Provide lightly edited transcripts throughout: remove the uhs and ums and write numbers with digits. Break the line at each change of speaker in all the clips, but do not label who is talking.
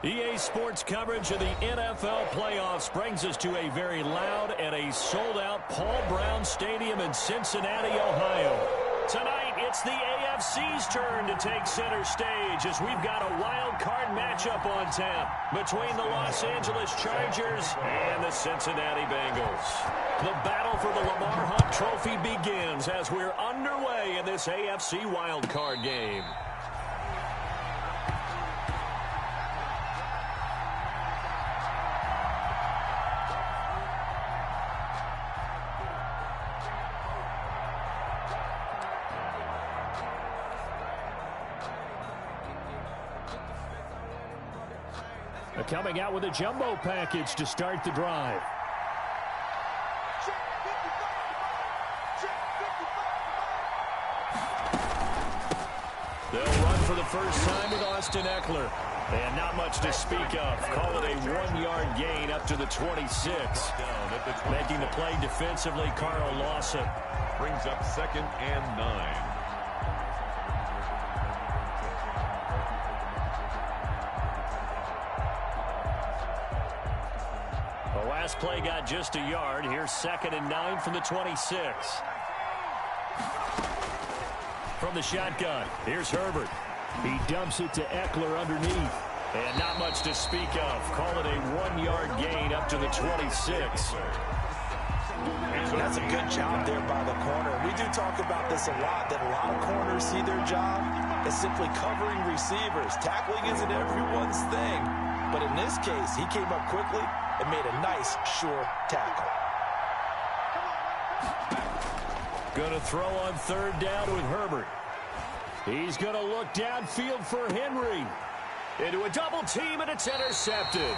EA Sports coverage of the NFL playoffs brings us to a very loud and a sold-out Paul Brown Stadium in Cincinnati, Ohio. Tonight, it's the AFC's turn to take center stage as we've got a wild card matchup on tap between the Los Angeles Chargers and the Cincinnati Bengals. The battle for the Lamar Hunt Trophy begins as we're underway in this AFC wild card game. Coming out with a jumbo package to start the drive. They'll run for the first time with Austin Eckler. And not much to speak of. Call it a 1-yard gain up to the 26. Making the play defensively, Carl Lawson.
Brings up 2nd and 9.
Last play got just a yard. Here's 2nd and 9 from the 26. From the shotgun, here's Herbert. He dumps it to Eckler underneath. And not much to speak of. Call it a 1-yard gain up to the 26.
That's a good job there by the corner. We do talk about this a lot, that a lot of corners see their job as simply covering receivers. Tackling isn't everyone's thing. But in this case, he came up quickly and made a nice, sure tackle.
Going to throw on 3rd down with Herbert. He's going to look downfield for Henry. Into a double team, and it's intercepted.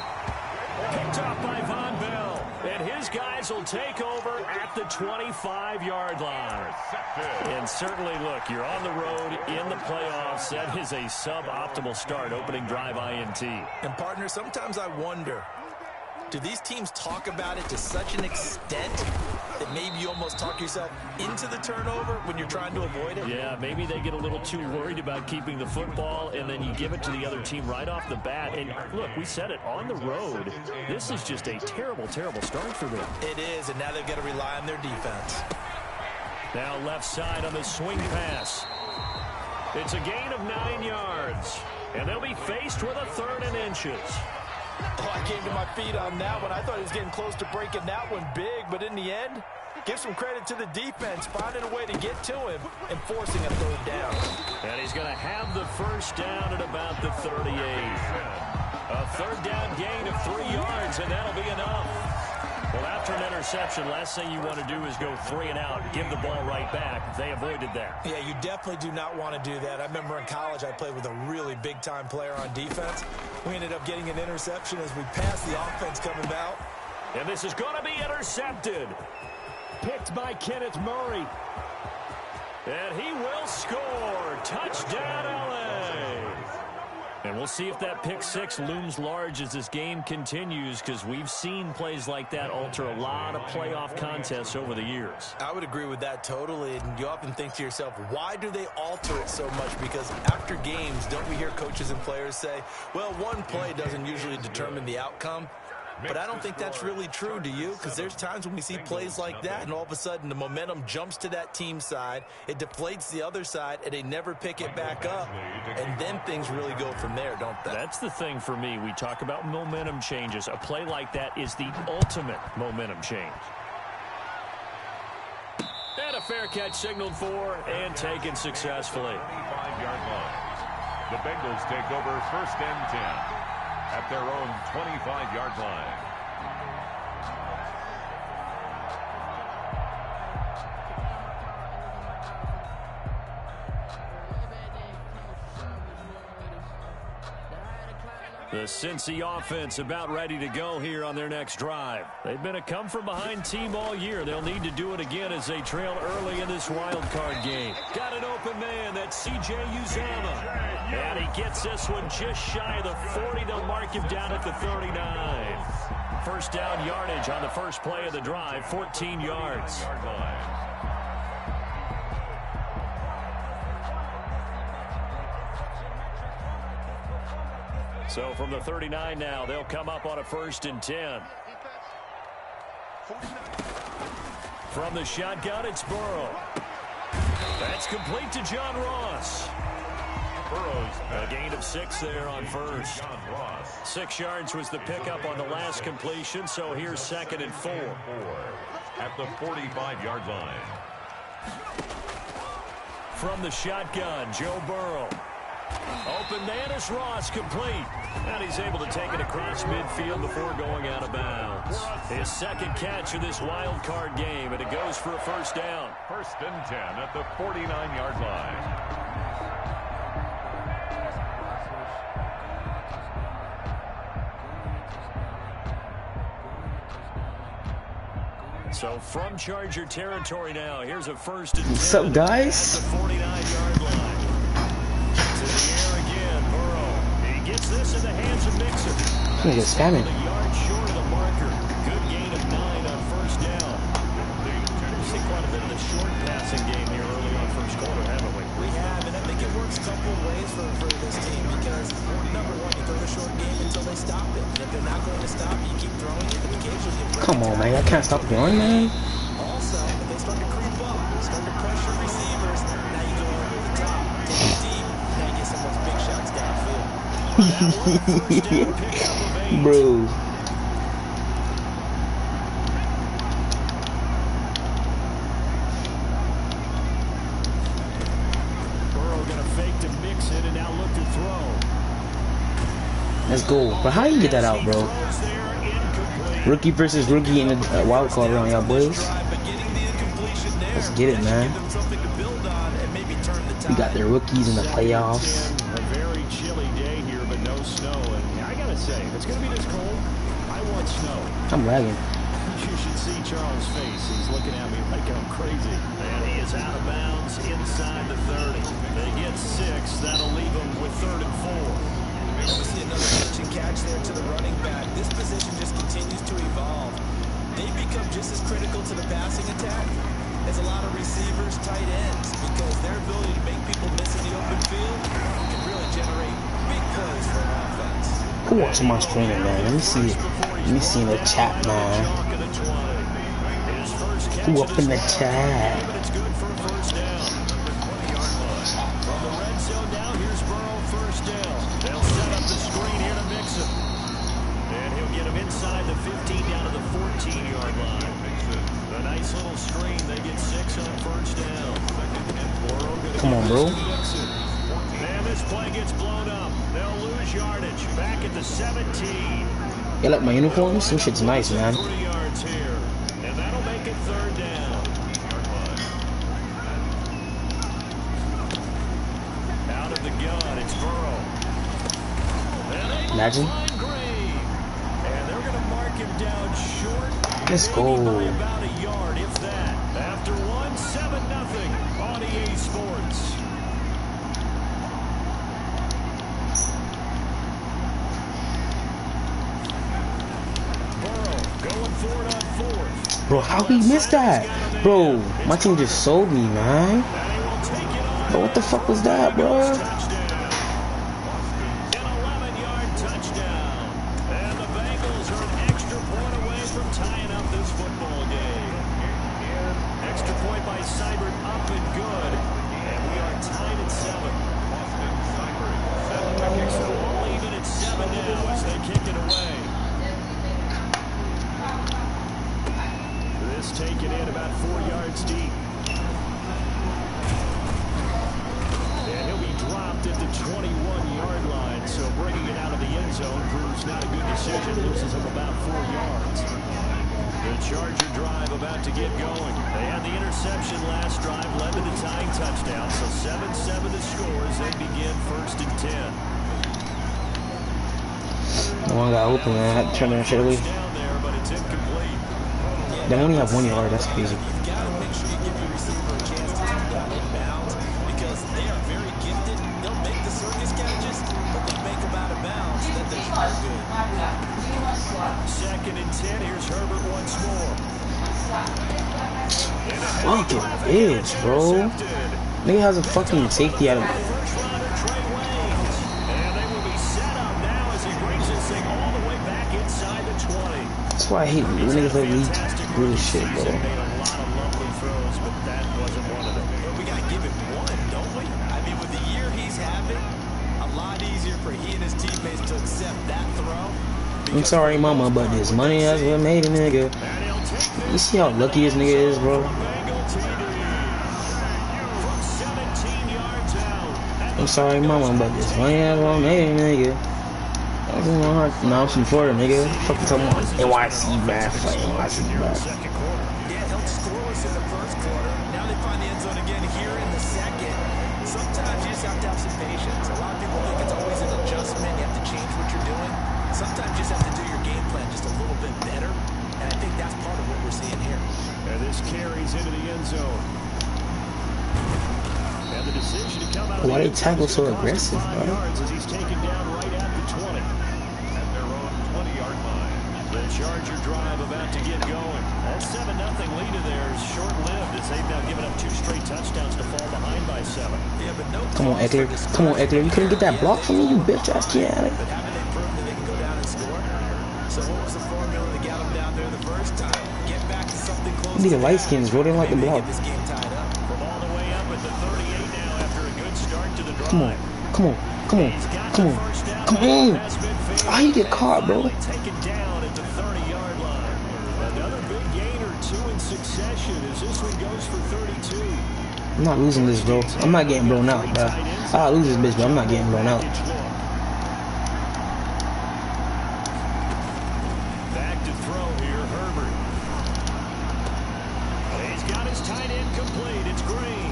Picked off by Von Bell. And his guys will take over at the 25-yard line. And certainly, look, you're on the road in the playoffs. That is a suboptimal start, opening drive INT.
And, partner, sometimes I wonder, do these teams talk about it to such an extent that maybe you almost talk yourself into the turnover when you're trying to avoid it?
Yeah, maybe they get a little too worried about keeping the football, and then you give it to the other team right off the bat. And, look, we said it, on the road, this is just a terrible, terrible start for them.
It is, and now they've got to rely on their defense.
Now left side on the swing pass. It's a gain of 9 yards, and they'll be faced with a 3rd and inches.
Oh, I came to my feet on that one. I thought he was getting close to breaking that one big, but in the end, give some credit to the defense, finding a way to get to him and forcing a 3rd down.
And he's going to have the first down at about the 38. A 3rd down gain of 3 yards, and that'll be enough. Well, after an interception, last thing you want to do is go 3 and out, give the ball right back. They avoided that.
Yeah, you definitely do not want to do that. I remember in college I played with a really big-time player on defense. We ended up getting an interception as we passed the offense coming out.
And this is going to be intercepted. Picked by Kenneth Murray. And he will score. Touchdown, L.A. And we'll see if that pick 6 looms large as this game continues, because we've seen plays like that alter a lot of playoff contests over the years.
I would agree with that totally, and you often think to yourself, why do they alter it so much? Because after games, don't we hear coaches and players say, well, one play doesn't usually determine the outcome? But I don't think that's really true, do you? Because there's times when we see plays like that, and all of a sudden the momentum jumps to that team side, it deflates the other side, and they never pick it back up. And then things really go from there, don't they?
That's the thing for me. We talk about momentum changes. A play like that is the ultimate momentum change. And a fair catch signaled for and taken successfully.
25-yard line. The Bengals take over 1st and 10. At their own 25-yard line.
The Cincy offense about ready to go here on their next drive. They've been a come-from-behind team all year. They'll need to do it again as they trail early in this wild card game. Got an open man. That's C.J. Uzomah. And he gets this one just shy of the 40. They'll mark him down at the 39. First down yardage on the first play of the drive, 14 yards. So from the 39 now, they'll come up on a 1st and 10. From the shotgun, it's Burrow. That's complete to John Ross. A gain of 6 there on first. 6 yards was the pickup on the last completion, so here's 2nd and 4.
At the 45-yard line.
From the shotgun, Joe Burrow. Open man is Ross, complete. And he's able to take it across midfield before going out of bounds. His 2nd catch of this wild card game, and it goes for a 1st down.
1st and 10 at the 49-yard line.
So from Charger territory now, here's a 1st and 10.
What's up, guys?
At the 49-yard line. To the air again, Burrow. He gets this in the hands of Mixon.
He's spamming.
A yard short of the marker. Good gain of 9 on 1st down. We've seen quite a bit of the short passing game here early on 1st quarter, haven't we?
We have, and I think it works a couple of ways for this team because, number one, you throw the short game until they stop it. And if they're not going to stop it, you keep throwing it, and occasionally you
Come on, man. I can't stop the run, man.
Also, if they start to creep up, start to pressure receivers, now you go over the top, take it deep, now you get some of those big shots downfield.
Bro. Let's go. But how you get that out, bro? Rookie versus rookie in the wild card round, y'all boys. Let's get it, man. We got the rookies in the playoffs.
A very chilly day here, but no snow. And I gotta say, if it's gonna be this cold, I want snow.
I'm lagging.
You should see Charles' face. He's looking at me like I'm crazy. And he is out of bounds inside the 30. They get 6. That'll leave them with 3rd and 4.
We see another catch and catch there to the running back. This position just continues to evolve. They become just as critical to the passing attack as a lot of receivers, tight ends, because their ability to make people miss in the open field can really generate big plays for an offense.
Who watching my streaming, man? Let me see. Let me see in the chat, man. Who up in the chat?
From the red zone now, here's Burrow, 1st down. They'll set up the screen here to Mixon. And he'll get him inside the 15 down to the 14-yard line. A nice little screen. They get 6 on 1st down.
Come on, bro.
And this play gets blown up. They'll lose yardage. Back at the 17.
You like my uniforms? This shit's nice, man.
3 yards here. And that'll make it 3rd down. Out of the gun, it's Burrow.
Imagine.
And they're going to mark him down short.
Let's go.
By about a yard, if that. After 7-0 on EA Sports. Burrow going forward on 4th.
Bro, how he missed that? Bro, my team just sold me, man. Bro, what the fuck was that, bro?
An 11-yard touchdown. And the Bengals are an extra point away from tying up this football game. Extra point by Seibert, up and good. And we are tied at 7. So we'll leave it at 7 now as they kick it away. This taken in about 4 yards deep. And he'll be dropped at the 21-yard line, so bringing it out of the end zone proves not a good decision. Loses him about 4 yards. The Charger drive about to get going. They had the interception last drive, led to the tying touchdown, so 7-7 the score as they begin 1st and 10.
One got open, man. I had to turn that shit away.
Down there, but it's incomplete.
They only have 1 yard. That's crazy.
You've got to make sure you give your receiver a chance to come down in bounds because they are very gifted. They'll make the circus catches, but they make them out of bounds. That does no good.
2nd and 10. Here's Herbert once more.
Fucking bitch, bro. Nigga has a fucking safety out of
First rounder Trey Waynes. And they will be set up now as he
That's why I hate when niggas let me do this shit, bro.
Made a lot of lovely throws, but that wasn't one of them.
But we gotta give it one, don't we? I mean, with the year he's having, a lot easier for he and his teammates to accept that throw.
I'm sorry, mama, but this money that's what made a nigga. You see how lucky this nigga is, bro? I'm sorry, mama, but this money that's what made a nigga. No, I'm from Florida, nigga. Fuck you talking about NYC, man. Fuck NYC, man.
Yeah, held scoreless in the first quarter. Now they find the end zone again here in the second. Sometimes you just have to have some patience. A lot of people think it's always an adjustment. You have to change what you're doing. Sometimes you just have to do your game plan just a little bit better. And I think that's part of what we're seeing here.
And this carries into the end zone. And the decision to come out of
why they tackle so aggressive, bro?
yards as he's taken down right at the 20.
At their own 20-yard line.
The Charger drive about to get going. That 7-0 lead of theirs short-lived as they've now given up 2 straight touchdowns to fall behind by 7.
Yeah, but no.
Come on, Eckler. Come on, Eckler. You couldn't get that block from me, you bitch ass kid.
But haven't they proven that they can go down and score? So what was the formula that got them down there the first time? Get back to something close.
You need the light skins, bro. They don't like the block.
Get this game tied up.
From all the way up at the 38 now after a good start to the drive.
Come on. Come on. Come on. Come on. Come on. Why you get caught, bro?
Taken down at the 30-yard line. Another big gain or 2 in succession as this one goes for 32.
I'm not losing this, bro. I'm not getting blown out, bro. I'll lose this bitch, but I'm not getting blown out.
Back to throw here, Herbert. He's got his tight end complete. It's Green.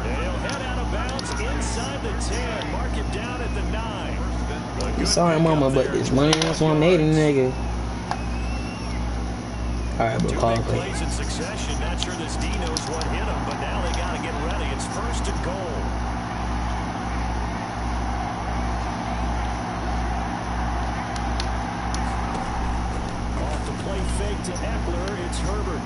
And he'll head out of bounds inside the 10. Mark him down at the 9.
I'm sorry, mama, but this money that's what made a nigga. Alright, bro, call it.
Plays in succession. Not sure this D knows what hit him, but now they got to get ready. It's 1st and goal. Off the play fake to Eckler. It's Herbert.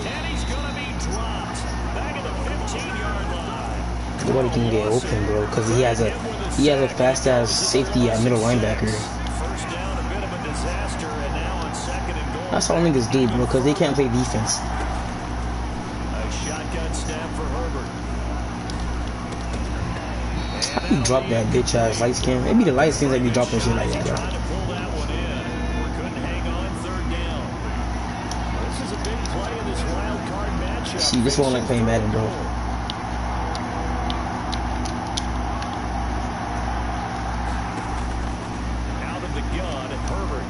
And he's going to be dropped. Back at the 15-yard line.
Nobody can get open, bro, because he has a fast ass safety at middle linebacker.
First down, a bit of a disaster, and now on 2nd and goal.
That's all niggas do, bro, because they can't play defense.
A shotgun snap for Herbert.
How you drop that bitch ass light skin? Maybe the light skins that be dropping shit like that, bro.
Trying to pull that one in. Couldn't hang on 3rd down. This is a big play in this wild card matchup.
See, this one like playing Madden, bro.
Out of the gun, Herbert.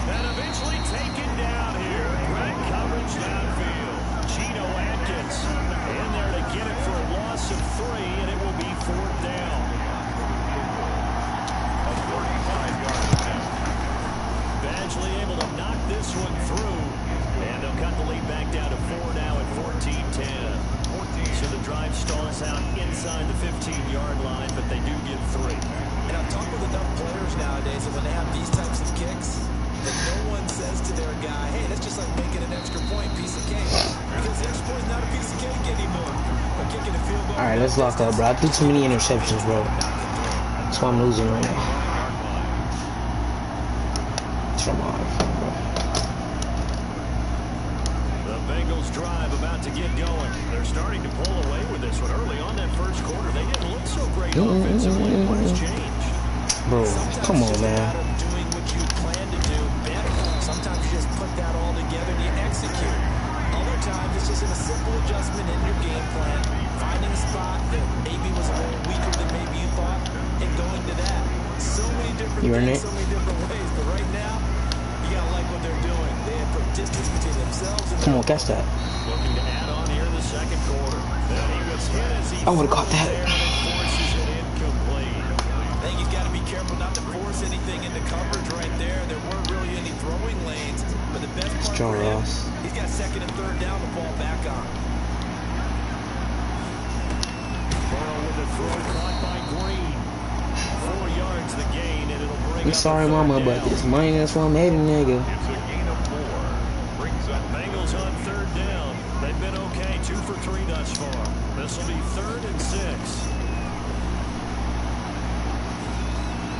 And eventually taken down here. Great coverage downfield. Geno Atkins in there to get it for a loss of 3, and it will be 4th down.
A 45-yard attempt.
Badgley able to knock this one through. And they'll cut the lead back down to 4 now at 14-10. So the drive stalls out inside the 15-yard line, but they do get 3.
And I've talked with enough players nowadays that when they have these types of kicks, that no one says to their guy, hey, that's just like making an extra point, piece of cake. Because the extra point is not a piece of cake anymore. But kicking a field goal.
Alright, let's lock up, bro. I threw too many interceptions, bro. That's why I'm losing right now. Come on, bro.
The Bengals drive about to get going. They're starting to pull away with this one. Early on that first quarter, they didn't look so great offensively. What has changed?
Bro, come on, man.
Doing what you plan to do better. Sometimes you just put that all together and you execute. Other times it's just a simple adjustment in your game plan. Finding a spot that maybe was a little weaker than maybe you thought and going to that. So many different things, so many different ways. But right now, you gotta like what they're doing. They have put distance between themselves and
Come on, catch that.
Looking to add on here in the 2nd quarter. Then he was hit as he
I would've caught that.
forces it incomplete.
I think he's got to be careful not to force anything into coverage right there. There weren't really any throwing lanes, but the best part
John
for him,
Ross.
he's got 2nd and 3rd down to fall back on.
Burrow with the throw caught by Green. 4 yards the gain, and it'll bring
I'm sorry, mama, but this money that's what made a nigga.
It's a gain of 4. Brings up
Bengals on 3rd down. They've have been okay. 2 for 3 thus far. This will be 3rd and 6.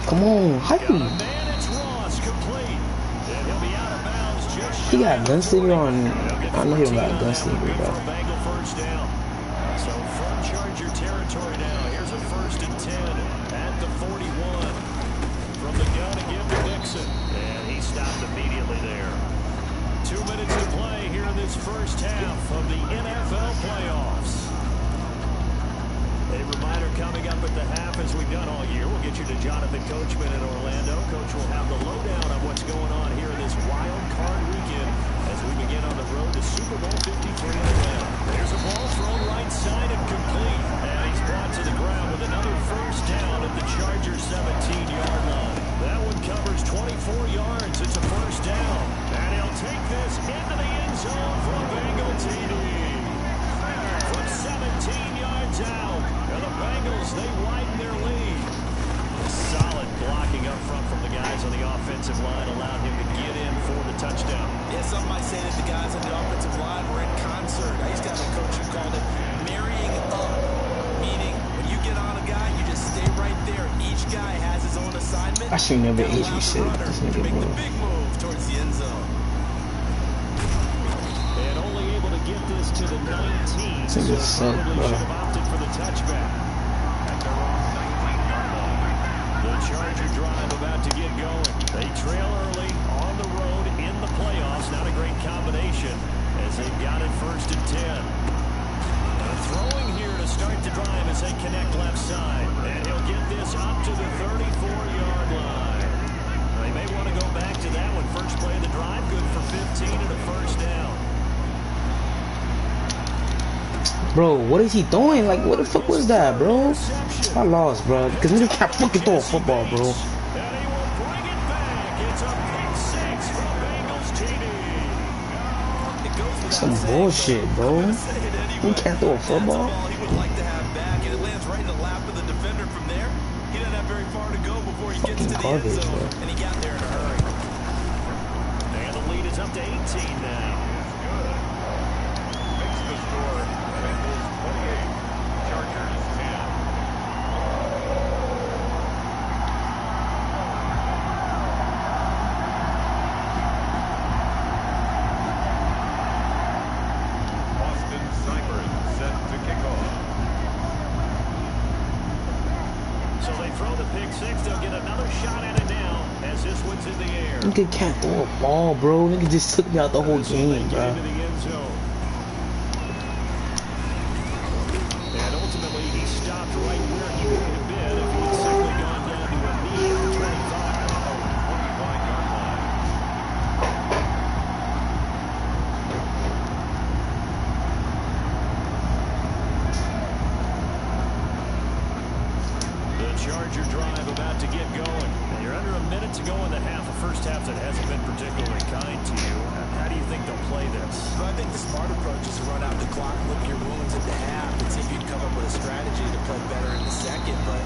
Come on, hype him. He got gunslinger on. I know he don't got gunslinger, bro.
So from Charger territory now. Here's a 1st and 10 at the 41. From the gun again to Dixon. And he stopped immediately there. 2 minutes to play here in this first half of the NFL playoffs. A reminder coming up at the half, as we've done all year. We'll get you to Jonathan Coachman in Orlando. Coach will have the lowdown on what's going on here in this wild card weekend as we begin on the road to Super Bowl 53 in Atlanta. There's a ball thrown right side and complete. And he's brought to the ground with another 1st down at the Chargers 17-yard line. That one covers 24 yards. It's a 1st down. And he'll take this into the end zone for a Bengal TD. From 17 yards out. And the Bengals, they widen their lead. Solid blocking up front from the guys on the offensive line allowed him to get in for the touchdown.
Yeah, some might say that the guys on the offensive line were in concert. I used to have a coach who called it marrying up, meaning when you get on a guy, you just stay right there. Each guy has his own assignment.
I should never age reset this nigga,
make
bro.
the big move towards the end zone.
And only able to get this to the 19. So probably should have opted for the touchback. At their own 19-yard line. The Charger drive about to get going. They trail early on the road in the playoffs. Not a great combination as they've got it 1st and 10. Throwing here to start the drive as they connect left side. And he'll get this up to the 34-yard line. They may want to go back to that one. First play of the drive, good for 15 and a 1st down.
Bro, what is he doing? Like, what the fuck was that, bro? I lost, bro. Because niggas can't fucking throw a football, bro.
And he will bring it back. It's a pick 6 from Bengals TD.
Some bullshit, bro. You can't throw a football.
He would like to have back, and it lands right in the lap of the defender from there. He doesn't have very far to go before he gets to the end zone, and he got there in a hurry.
And the lead is up to 18 now.
Makes the score Bengals 28, Chargers 10. Austin Seibert set to kick off.
So they throw the pick 6. They'll get another shot at it now as this one's in the air.
Nigga can't throw a ball, bro. Nigga just took me out the whole game, bro.
Into the end zone. And ultimately, he stopped right where he would have been if he had simply gone down to a knee at the 25-yard line. The Charger drive about to get going. And you're under a minute to go in the half. A first half that hasn't been particularly kind to you. How do you think they'll play this?
Well, I think the smart approach is to run out the clock, lick your wounds at the half, and see if you can come up with a strategy to play better in the second. But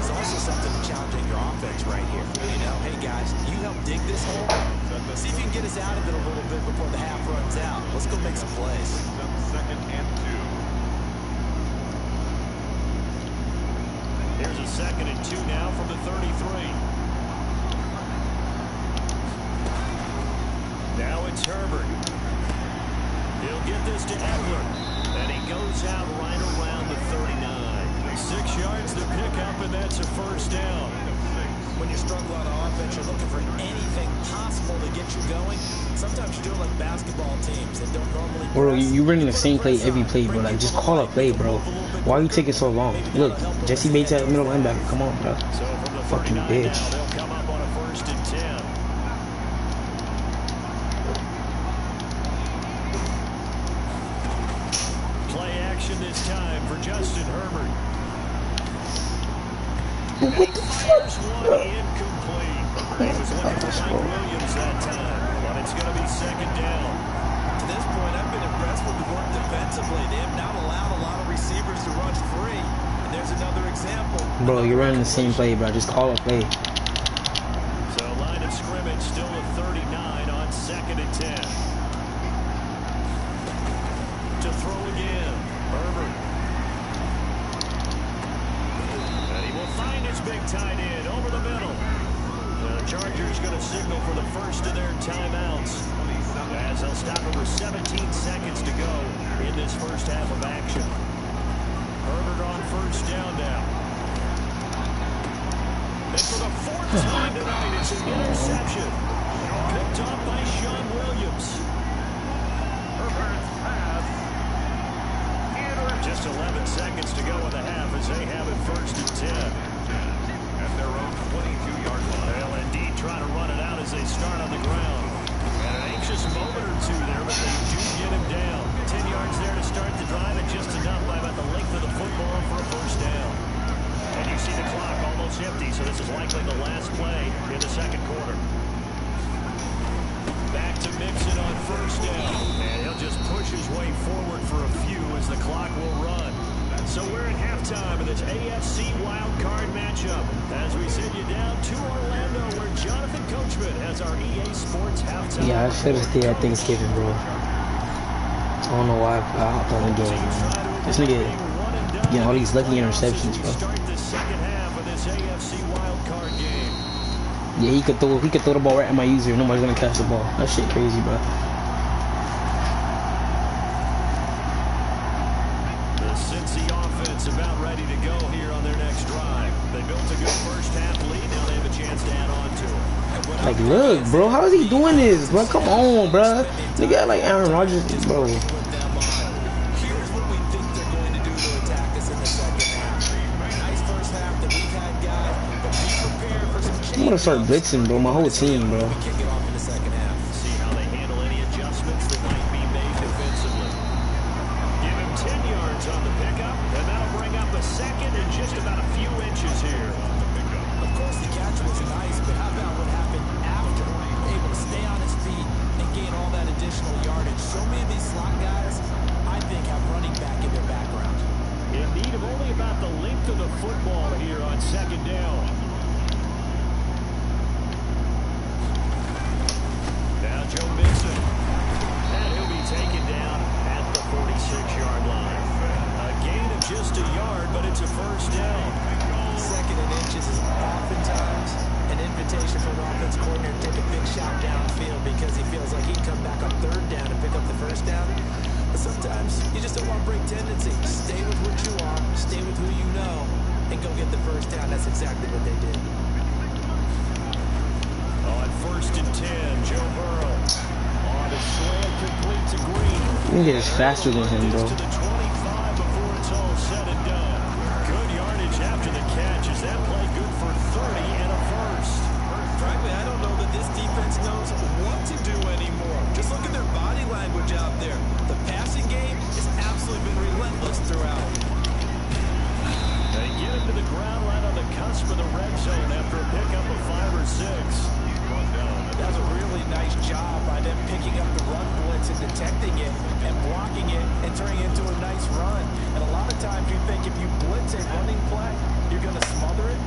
there's also something challenging your offense right here. You know, hey guys, you help dig this hole. See if you can get us out of it a little bit before the half runs out. Let's go make some plays.
2nd and 2.
Here's a 2nd and 2 now from the 33. Now it's Herbert. He'll get this to Edler. And he goes out right around the 39. 6 yards to pick up, and that's a 1st down.
When you struggle on offense, you're looking for anything possible to get you going. Sometimes you're doing like basketball teams that don't normally.
Bro, you running the same play every play, bro. Like, just call a play, bro. Why are you taking so long? Look, Jesse Bates at middle linebacker. Come on, bro.
So from the
Fucking bitch.
now, they'll come up on a 1st and 10. Play action this time for Justin Herbert.
What the fuck?
One incomplete. He was looking for Mike Williams that time, but it's going to be 2nd down.
To this point, I've been impressed with the work defensively. They have not allowed a lot of receivers to run free. And there's another example.
Bro, you're running the same play, bro. Just call a play.
So line of scrimmage still at 39 on 2nd and 10. To first of their timeouts as they'll stop over 17 seconds to go in this first half of action. Herbert on first down now. And for the fourth time tonight, it's an interception. Picked off by Sean Williams.
Herbert's pass.
Just 11 seconds to go in the half as they have it first and 10.
At their own 22-yard line.
They'll indeed try to run it out as they start on the ground. And an anxious moment or two there, but they do get him down. 10 yards there to start the drive, and just enough by about the length of the football for a first down. And you see the clock almost empty, so this is likely the last play in the second quarter. Back to Mixon on first down. And he'll just push his way forward for a few as the clock will run. So we're at halftime of this AFC Wildcard matchup. As we send you down to Orlando, where Jonathan Coachman has our EA Sports halftime.
Yeah, I should have stayed at Thanksgiving, bro. I don't know why I hopped on the game, man. This nigga getting all these lucky interceptions, bro.
Start the second half of this AFC Wildcard game.
Yeah, he could throw the ball right at my user. Nobody's gonna catch the ball. That shit crazy, bro.
The Cincy offense about ready to go here on their next drive. They built a good first half lead. Now they have a chance to add on to it.
Like, look, bro, how is he doing this, bro? Come on, bro. Nigga, like Aaron Rodgers, bro.
Here's what we think they're going to do to attack us in the second half. Nice first half that we've had, guys, but be prepared for some change.
I'm gonna start blitzing, bro. My whole team, bro.
Kick it off in the second half.
See how they handle any adjustments that might be made defensively. Give him 10 yards on the pickup, and that'll bring up a second and just about a few inches here.
Of course, the catch was nice, but how about what happened after? Able to stay on his feet and gain all that additional yardage. So many of these slot guys, I think, have running back in their background.
In need of only about the length of the football here on second down. Now Joe Mixon. And he'll be taken down at the 46-yard line. A gain of just a yard, but it's a first down.
Second and inches is oftentimes an invitation for an offense coordinator to take a big shot downfield because he feels like he can come back on third down and pick up the first down. But sometimes you just don't want to break tendency. Stay with what you are, stay with who you know, and go get the first down. That's exactly what they did.
On first and 10, Joe Burrow. On a slant complete to Green.
Nigga is faster than him, bro.
To the 25 before it's all said and done. Good yardage after the catch. Is that play good for 30 and a first?
Frankly, I don't know that this defense knows what to do anymore. Just look at their body language out there. The passing game has absolutely been relentless throughout.
They get him to the ground right on the cusp of the red zone after a pickup of 5 or 6.
That was a really nice job by them picking up the run blitz and detecting it and blocking it and turning it into a nice run. And a lot of times you think if you blitz a running play, you're going to smother it.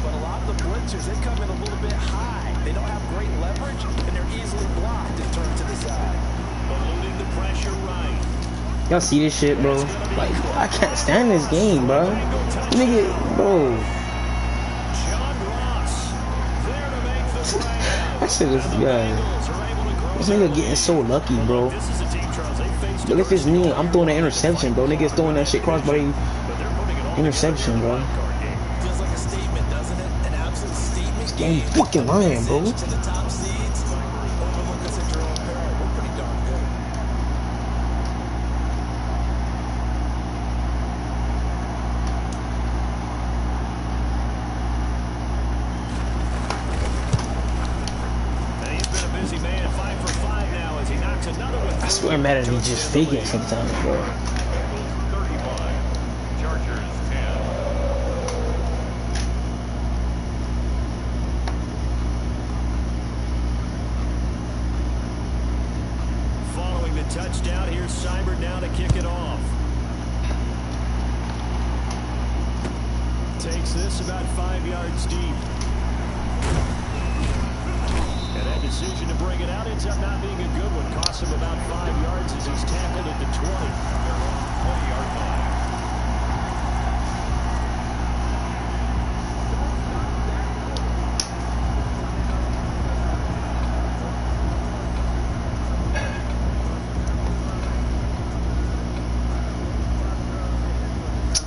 But a lot of the blitzers, they come in a little bit high. They don't have great leverage, and they're easily blocked and turned to the side.
Eluding the pressure right.
Y'all see this shit, bro? Like, I can't stand this game, bro. Nigga, bro.
John Ross there to make the play.
That shit is, yeah. This nigga getting so lucky, bro.
This is a team, Charles. They faced
Look, if it's me, I'm throwing an interception, bro. Nigga's throwing that shit crossbody interception, bro.
Feels like a statement, doesn't it? An absolute statement.
Game fucking lying, bro.
To the top seeds. Overlook us at your own peril. We're pretty darn good.
And he's been a busy man, 5 for 5 now as he knocks another one.
I swear Madden be just faking sometimes, bro.
35. Chargers 10.
Following the touchdown, here's Seibert now to kick it off. Takes this about 5 yards deep. And that decision to bring it out ends up not being a good one. Costs him about 5 yards as he's tackled at the 20.
20-yard line.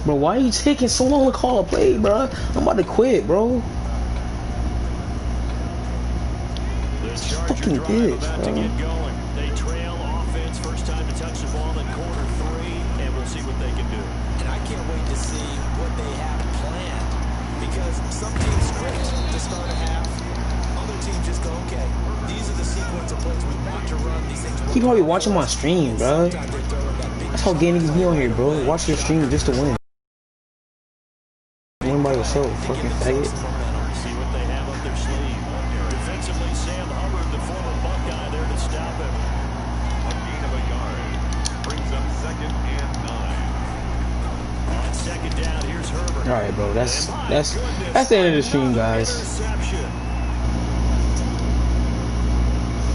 Bro, why are you taking so long to call a play, bro? I'm about to quit, bro. Fucking bitch, bro.
They trail offense, first time to touch the ball in quarter 3, and we'll see what they can do.
And I can't wait to see what they have planned, because some teams script to start a half, other teams just go, okay, these are the sequence of plays we want to run. These things.
He probably watching my stream, bro. That's how gay niggas be on here, bro. Watch your stream just to win. Anybody yourself, fucking faggot.
See what they have up their sleeve. Defensively, Sam Hubbard, the former Buckeye, there to stop him.
A gain of a yard. Brings up 2nd and 9.
On 2nd down, here's Herbert.
All right, bro. That's the end of the stream, guys.